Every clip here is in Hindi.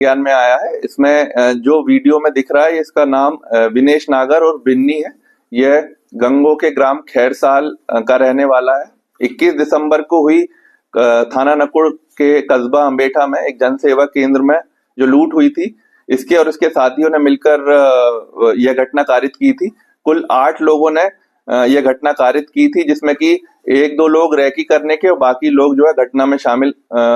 ज्ञान में आया है। इसमें जो वीडियो में दिख रहा है इसका नाम विनेश नागर और बिन्नी है। यह गंगो के ग्राम खैरसाल का रहने वाला है। 21 दिसंबर को हुई थाना नकुड़ के कस्बा अम्बेठा में एक जन सेवा केंद्र में जो लूट हुई थी, इसके और इसके साथियों ने मिलकर यह घटना कारित की थी। कुल 8 लोगों ने यह घटना कारित की थी, जिसमें कि 1-2 लोग रैकी करने के और बाकी लोग जो है घटना में शामिल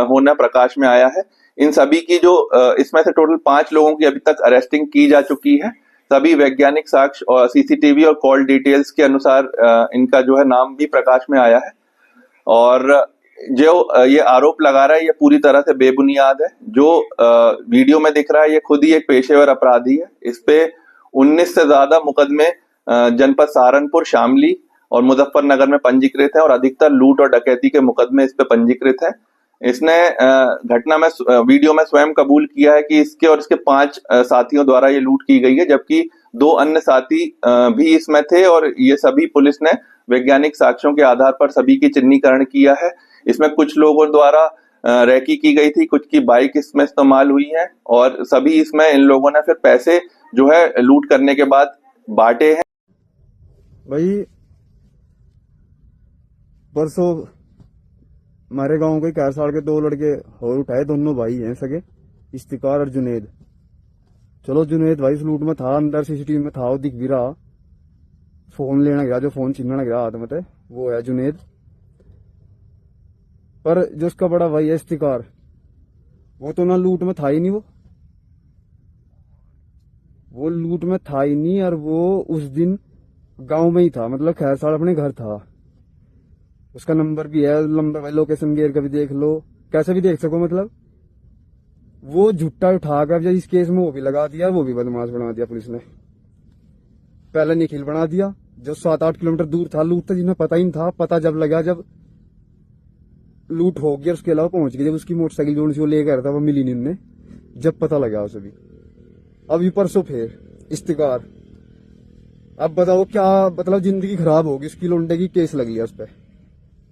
होना प्रकाश में आया है। इन सभी की जो इसमें से टोटल 5 लोगों की अभी तक अरेस्टिंग की जा चुकी है। सभी वैज्ञानिक साक्ष्य और सीसीटीवी और कॉल डिटेल्स के अनुसार इनका जो है नाम भी प्रकाश में आया है। और जो ये आरोप लगा रहा है ये पूरी तरह से बेबुनियाद है। जो वीडियो में दिख रहा है ये खुद ही एक पेशेवर अपराधी है। इस पे 19 से ज्यादा मुकदमे जनपद सहारनपुर, शामली और मुजफ्फरनगर में पंजीकृत है और अधिकतर लूट और डकैती के मुकदमे इस पे पंजीकृत है। इसने घटना में वीडियो में स्वयं कबूल किया है कि इसके और इसके 5 साथियों द्वारा ये लूट की गई है, जबकि 2 अन्य साथी भी इसमें थे और ये सभी पुलिस ने वैज्ञानिक साक्ष्यों के आधार पर सभी की चिन्हीकरण किया है। इसमें कुछ लोगों द्वारा रैकी की गई थी, कुछ की बाइक इसमें इस्तेमाल हुई है और सभी इसमें इन लोगों ने फिर पैसे जो है लूट करने के बाद बांटे हैं। भाई परसों हमारे गांव के खैरसाल के 2 लड़के हो उठाए, दोनों भाई हैं सगे, इफ्तिकार और जुनेद। चलो जुनेद भाई लूट में था, अंदर सीसीटीवी में था, वो दिख भी रहा। फोन लेना गया, जो फोन छीनना गया हाथ में थे, वो है जुनेद। पर जो उसका बड़ा भाई है इफ्तिकार, वो तो ना लूट में था ही नहीं, वो लूट में था ही नहीं। और वो उस दिन गांव में ही था, मतलब खैरसाल अपने घर था। उसका नंबर भी है, नंबर लोकेशन गेर का भी देख लो, कैसे भी देख सको। मतलब वो झुट्टा उठाकर जब इस केस में वो भी लगा दिया, वो भी बदमाश बना दिया पुलिस ने। पहले निखिल बना दिया जो 7-8 किलोमीटर दूर था, लूट था जिन्हें पता ही नहीं था। पता जब लगा जब लूट हो गया, उसके अलावा पहुंच गया, जब उसकी मोटरसाइकिल जो वो लेकर था वो मिली नहीं उन्हें, जब पता लगा उसे भी। अभी परसों फिर इफ्तिकार। अब बताओ क्या मतलब, जिंदगी खराब होगी उसकी। लौंडे की केस लग लिया उस पर,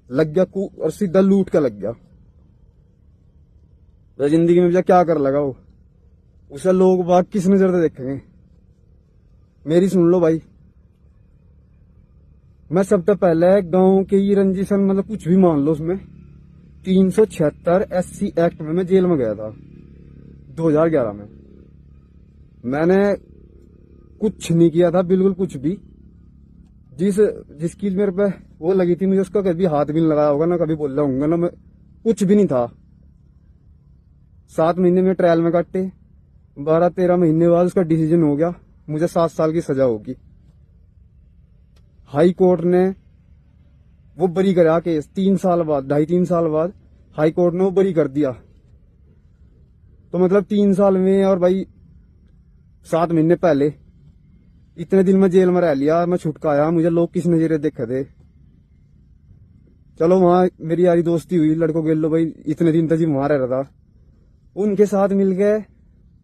लग गया और सीधा लूट का लग गया। तो जिंदगी में क्या कर लगा वो, उसे लोग बाग किस नजर से देखेंगे। मेरी सुन लो भाई, मैं सबसे पहले गांव के ही रंजिशन, मतलब कुछ भी मान लो, उसमें 376 SC एक्ट में मैं जेल में गया था 2011 में। मैंने कुछ नहीं किया था, बिल्कुल कुछ भी। जिसकी मेरे पे वो लगी थी, मुझे उसका कभी हाथ भी नहीं लगाया होगा, ना कभी बोला होगा, ना मैं कुछ भी नहीं था। 7 महीने में ट्रायल में काटे, 12-13 महीने बाद उसका डिसीजन हो गया, मुझे 7 साल की सजा होगी। हाई कोर्ट ने वो बरी करा केस 3 साल बाद, 2.5-3 साल बाद हाई कोर्ट ने वो बरी कर दिया। तो मतलब 3 साल में, और भाई 7 महीने पहले इतने दिन में जेल में रह लिया, मैं छुटका आया। मुझे लोग किस नजरिए देखे थे। चलो वहां मेरी यारी दोस्ती हुई लड़कों के लो भाई, इतने दिन तक जी वहां रह रहा था, उनके साथ मिल गए।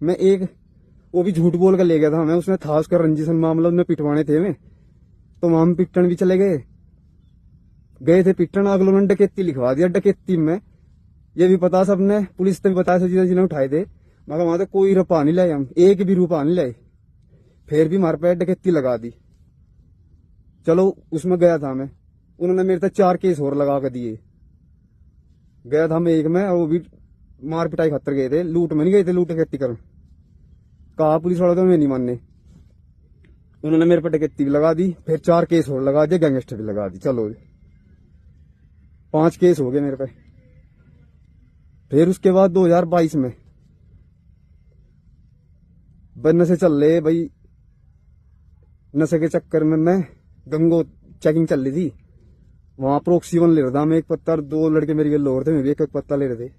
मैं एक वो भी झूठ बोल कर ले गया था मैं, उसने था उसका रंजिशन मामला, उन्हें पिटवाने थे मैं, तो वहां पिटन भी चले गए थे पिटन। अगलों ने डकैती लिखवा दिया। डकैती में ये भी पता सबने, पुलिस ने भी बताया जिन्हें उठाए थे, मगर वहां तो कोई रुपया नहीं लाए, हम एक भी रुपया नहीं लाए, फिर भी हमारे पे डकैती लगा दी। चलो उसमें गया था मैं, उन्होंने मेरे से 4 केस और लगा कर दिए। गया था मैं एक में, और वो भी मार पिटाई खतर गए थे, लूट में नहीं गए थे, लूट डकैती कर कहा पुलिस वालों को, मैं नहीं मानने। उन्होंने मेरे पे डकैती भी लगा दी, फिर 4 केस और लगा दिए, गैंगस्टर भी लगा दी। चलो 5 केस हो गए मेरे पे। फिर उसके बाद 2022 में नशे चल रहे भाई, नशे के चक्कर में मैं गंगो चेकिंग चल रही थी, वहां प्रोक्सी 1 ले रहा था मैं, 1 पत्ता, और 2 लड़के मेरे लोग थे, मैं भी 1 पत्ता ले रहे थे।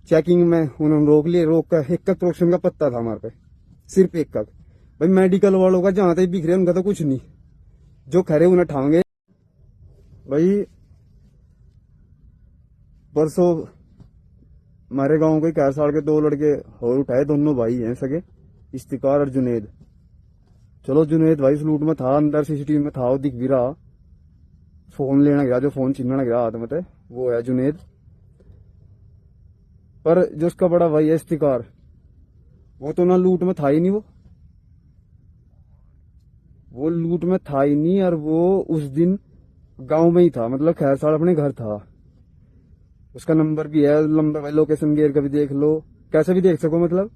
चेकिंग में उन्होंने रोक लिए, रोक कर 1 प्रोक्सी का पत्ता था हमारे पे, सिर्फ 1। भाई मेडिकल वालों का जहां तक बिखरे उनका तो कुछ नहीं, जो खरे उन्हें ठाएंगे। भाई परसों हमारे गांव के खैरसाल के 2 लड़के हो उठाए, दोनों भाई हैं सगे, इफ्तिकार और जुनेद। चलो जुनेद भाई लूट में था, अंदर सीसीटीवी में था, वो दिख भी रहा। फोन लेना गया, जो फोन छीनना गया हाथ में थे, वो है जुनेद। पर जो उसका बड़ा भाई है इफ्तिकार, वो तो ना लूट में था ही नहीं, वो लूट में था ही नहीं। और वो उस दिन गांव में ही था, मतलब खैरसाल अपने घर था। उसका नंबर भी है, नंबर लोकेशन गेर का भी देख लो, कैसे भी देख सको। मतलब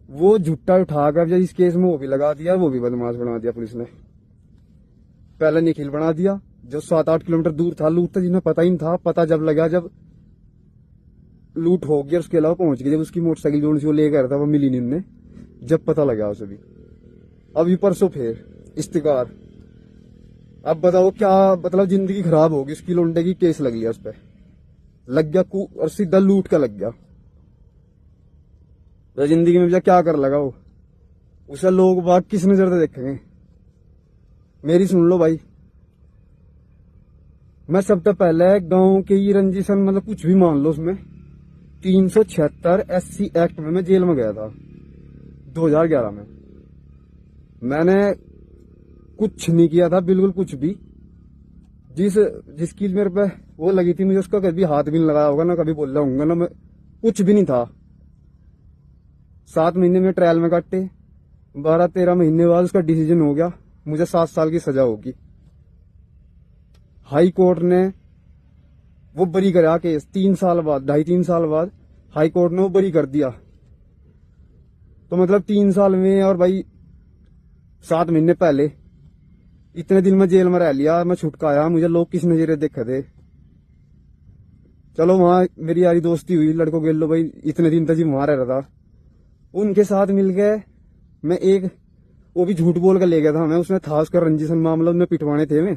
वो झुट्टा उठाकर जब इस केस में वो भी लगा दिया, वो भी बदमाश बना दिया पुलिस ने। पहले निखिल बना दिया जो 7-8 किलोमीटर दूर था, लूट था जिन्हें पता ही नहीं था। पता जब लगा जब लूट हो गया, उसके अलावा पहुंच गया, जब उसकी मोटरसाइकिल जो उनसे वो ले गया था वो मिली नहीं उन्हें, जब पता लगा उसे भी। अभी परसों फिर इस्तिकार। अब बताओ क्या मतलब, जिंदगी खराब होगी उसकी। लौंडे की केस लग लिया उस पर, लग गया और सीधा लूट का लग गया। तो जिंदगी में क्या कर लगा वो, उसे लोग बाग किस नजर से देखेंगे। मेरी सुन लो भाई, मैं सबसे पहले गांव के ही रंजिशन, मतलब कुछ भी मान लो, उसमें 376 SC एक्ट में मैं जेल में गया था 2011 में। मैंने कुछ नहीं किया था, बिल्कुल कुछ भी। जिसकी मेरे पे वो लगी थी, मुझे उसका कभी हाथ भी नहीं लगाया होगा, ना कभी बोला होगा, ना मैं कुछ भी नहीं था। 7 महीने में ट्रायल में काटे, 12-13 महीने बाद उसका डिसीजन हो गया, मुझे 7 साल की सजा होगी। हाई कोर्ट ने वो बरी करा केस 3 साल बाद, 2.5-3 साल बाद हाई कोर्ट ने वो बरी कर दिया। तो मतलब 3 साल में, और भाई 7 महीने पहले इतने दिन में जेल में रह लिया, मैं छुटका आया। मुझे लोग किस नजरे देखे थे। चलो वहां मेरी यारी दोस्ती हुई, लड़कों के लो भाई, इतने दिन तक जी वहां रह रहा था, उनके साथ मिल गए। मैं एक वो भी झूठ बोल कर ले गया था मैं, उसने था उसका रंजिशन मामला, उन्हें पिटवाने थे मैं।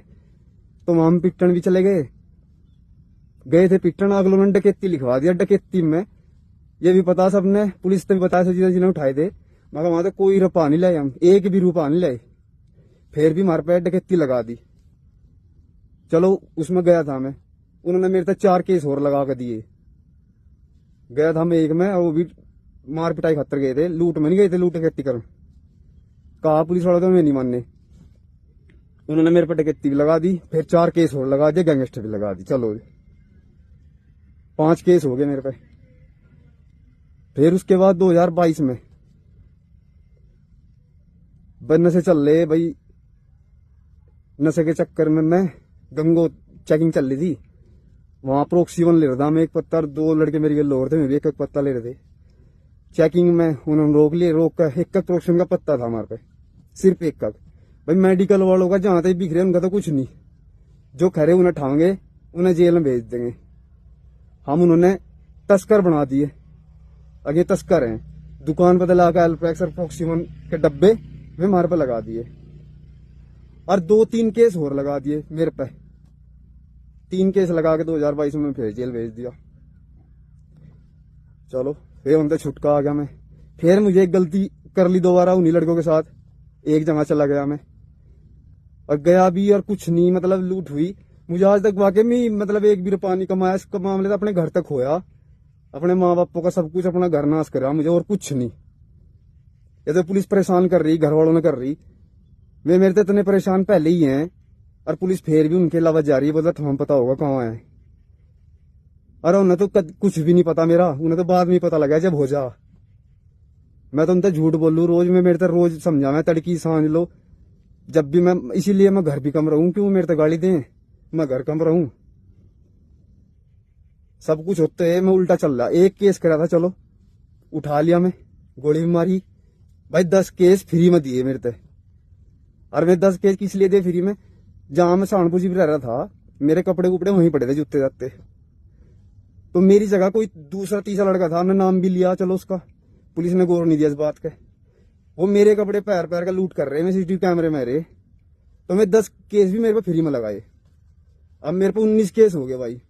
तो वहां हम पिटन भी चले गए थे पिटन। अगलों ने डकैती लिखवा दिया। डकैती में ये भी पता सबने, पुलिस ने भी बताया जिन्हें उठाए थे, मगर वहां तो कोई रुपया नहीं लाए, हम एक भी रुपया नहीं लाए। फिर भी हमारे पे डकैती लगा दी। चलो उसमें गया था मैं, उन्होंने मेरे तक 4 केस और लगा कर दिए। गया था मैं एक में, और वो भी मार पिटाई खतर गए थे, लूट में नहीं गए थे, लूट डकैती कर कहा पुलिस वालों तो मैं नहीं मानने। उन्होंने मेरे पे डकैती भी लगा दी, फिर 4 केस और लगा दिए, गैंगस्टर भी लगा दी। चलो 5 केस हो गए मेरे पे। फिर उसके बाद 2022 में नशे चल रहे भाई, नशे के चक्कर में मैं गंगो चेकिंग चल रही थी, वहां प्रोक्सी वन ले रहा था मैं, एक पत्ता, 2 लड़के मेरे लोग थे, मैं भी एक पत्ता ले रहे थे। चेकिंग में उन्होंने रोक लिए, रोक कर एक प्रोक्शन का पत्ता था हमारे पे, सिर्फ एक का। भाई मेडिकल वालों का जहां तक बिक रहे उनका तो कुछ नहीं, जो खरे उन्हें ठाएंगे, उन्हें जेल में भेज देंगे। हम उन्होंने तस्कर बना दिए, आगे तस्कर हैं। दुकान पर लाकर एल्प्रेक्स और प्रोक्सीवन के डब्बे वे हमारे पे लगा दिए, और 2-3 केस और लगा दिए मेरे पे। 3 केस लगा के 2022 में फिर जेल भेज दिया। चलो फिर उनसे छुटका आ गया मैं। फिर मुझे एक गलती कर ली दोबारा उन्हीं लड़कों के साथ, एक जगह चला गया मैं, और गया भी और कुछ नहीं, मतलब लूट हुई। मुझे आज तक वाकई में मतलब एक भी रुपया नहीं कमाया। इसका मामले तो अपने घर तक खोया, अपने माँ बापों का सब कुछ, अपना घर नाश करा मुझे, और कुछ नहीं। ये तो पुलिस परेशान कर रही, घर वालों ने कर रही। वे मेरे तो इतने परेशान पहले ही हैं, और पुलिस फिर भी उनके अलावा जा रही है। बोला तुम्हें पता होगा कहाँ है। अरे उन्हें तो कुछ भी नहीं पता मेरा, उन्हें तो बाद में पता लगा जब हो जा। मैं तो उनसे झूठ बोलूं रोज, में मेरे तो रोज समझा मैं, तड़की सांझ लो जब भी मैं, इसीलिए मैं घर भी कम रहूं, क्यों मेरे तो गाली दें, मैं घर कम रहूं। सब कुछ होते है, मैं उल्टा चल रहा। एक केस करा था, चलो उठा लिया मैं, गोली भी मारी भाई। 10 केस फ्री में दिए मेरे ते। और मैं 10 केस किस लिए दिए फ्री में, जहां मैं सहारनपुर जी रह रहा था, मेरे कपड़े कुपड़े वहीं पड़े थे, जूते जाते। तो मेरी जगह कोई दूसरा तीसरा लड़का था, हमने नाम भी लिया, चलो उसका पुलिस ने गौर नहीं दिया इस बात का। वो मेरे कपड़े पैर पैर का लूट कर रहे हैं, मैं CCTV कैमरे में रहे। तो मैं 10 केस भी मेरे पे फ्री में लगाए। अब मेरे पे 19 केस हो गए भाई।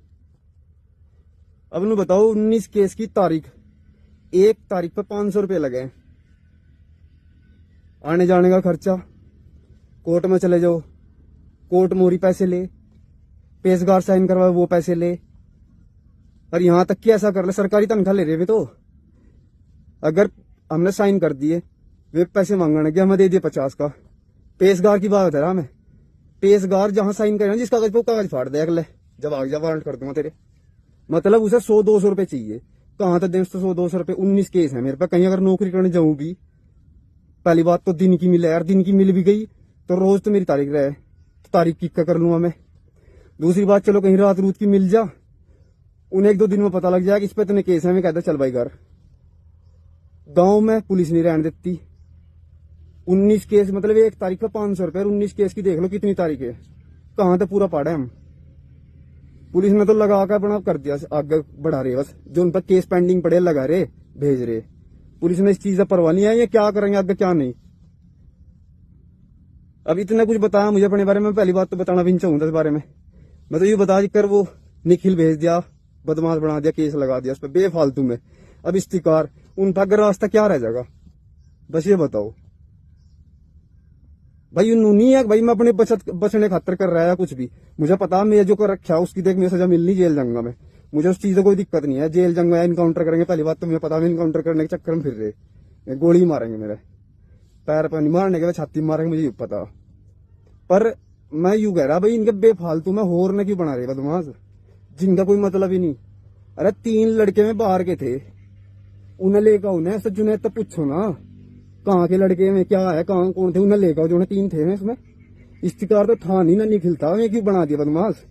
अब उन्हें बताओ 19 केस की तारीख, 1 तारीख पे 500 रुपये लगे। आने जाने का खर्चा, कोर्ट में चले जाओ, कोर्ट मोरी पैसे ले, पेशगार साइन करवाए वो पैसे ले, और यहां तक कि ऐसा कर ले, सरकारी तनख्वाह ले रहे वे तो, अगर हमने साइन कर दिए वे पैसे मांगने गया, हमें दे दिए 50 का। पेशगार की बात है रहा मैं, पेशगार जहां साइन करे जिस कागज पे कागज फाड़ दे अगले, जब आग जा वारंट कर दूंगा तेरे, मतलब उसे 100-200 रुपए चाहिए। कहाँ तक दें 100-200 रुपये? 19 केस है मेरे पे। कहीं अगर नौकरी करने जाऊं भी, पहली बात तो दिन की मिले यार, दिन की मिल भी गई तो रोज तो मेरी तारीख रहे, तो तारीख की क्या कर लूंगा मैं। दूसरी बात, चलो कहीं रात रूत की मिल जा, उन्हें 1-2 दिन में पता लग जाएगा इस पे इतने केस है, मैं कहता चल भाई घर। गांव में पुलिस नहीं रहने देती। 19 केस मतलब एक तारीख का 500 रुपये, 19 केस की देख लो कितनी तारीख है, कहाँ तक पूरा पाड़ा है हम। पुलिस ने तो लगा कर बना कर दिया, आगे बढ़ा रहे बस, जो उन पर केस पेंडिंग पड़े लगा रहे, भेज रहे। पुलिस ने इस चीज का परवाह नहीं है, ये क्या करेंगे आगे क्या नहीं। अब इतना कुछ बताया मुझे अपने बारे में, पहली बात तो बताना भी नहीं चाहूंगा इस बारे में। मैं तो ये बता कर वो निखिल भेज दिया, बदमाश बना दिया, केस लगा दिया उस पर बेफालतू में। अब इस्तिकार उन पर अगर रास्ता क्या रह जाएगा, बस ये बताओ भाई। नहीं है भाई मैं अपने बचने खातर कर रहा है कुछ भी, मुझे पता मैं जो कर रखा उसकी देख मुझे सजा मिलनी, जेल जाऊंगा मैं, मुझे उस चीज से कोई दिक्कत नहीं है। जेल जाऊंगा या इनकाउंटर करेंगे, पहली बात तो मुझे पता है इनकाउंटर करने के चक्कर में फिर रहे, गोली मारेंगे मेरे पैर पर, नहीं मारने के छाती मारेंगे, मुझे पता। पर मैं यूं कह रहा भाई, इनके बेफालतू में होरने क्यों बना रहे बदमाश, जिनका कोई मतलब ही नहीं। अरे 3 लड़के में बाहर के थे, उन्हें लेकर उन्हें जुनेद तो पूछो ना कहाँ के लड़के में क्या है, कहाँ कौन थे, उन्हें लेकर जो 3 थे इसमें। इस्तिकार तो था नहीं ना, निखिल था, क्यों बना दिया बदमाश।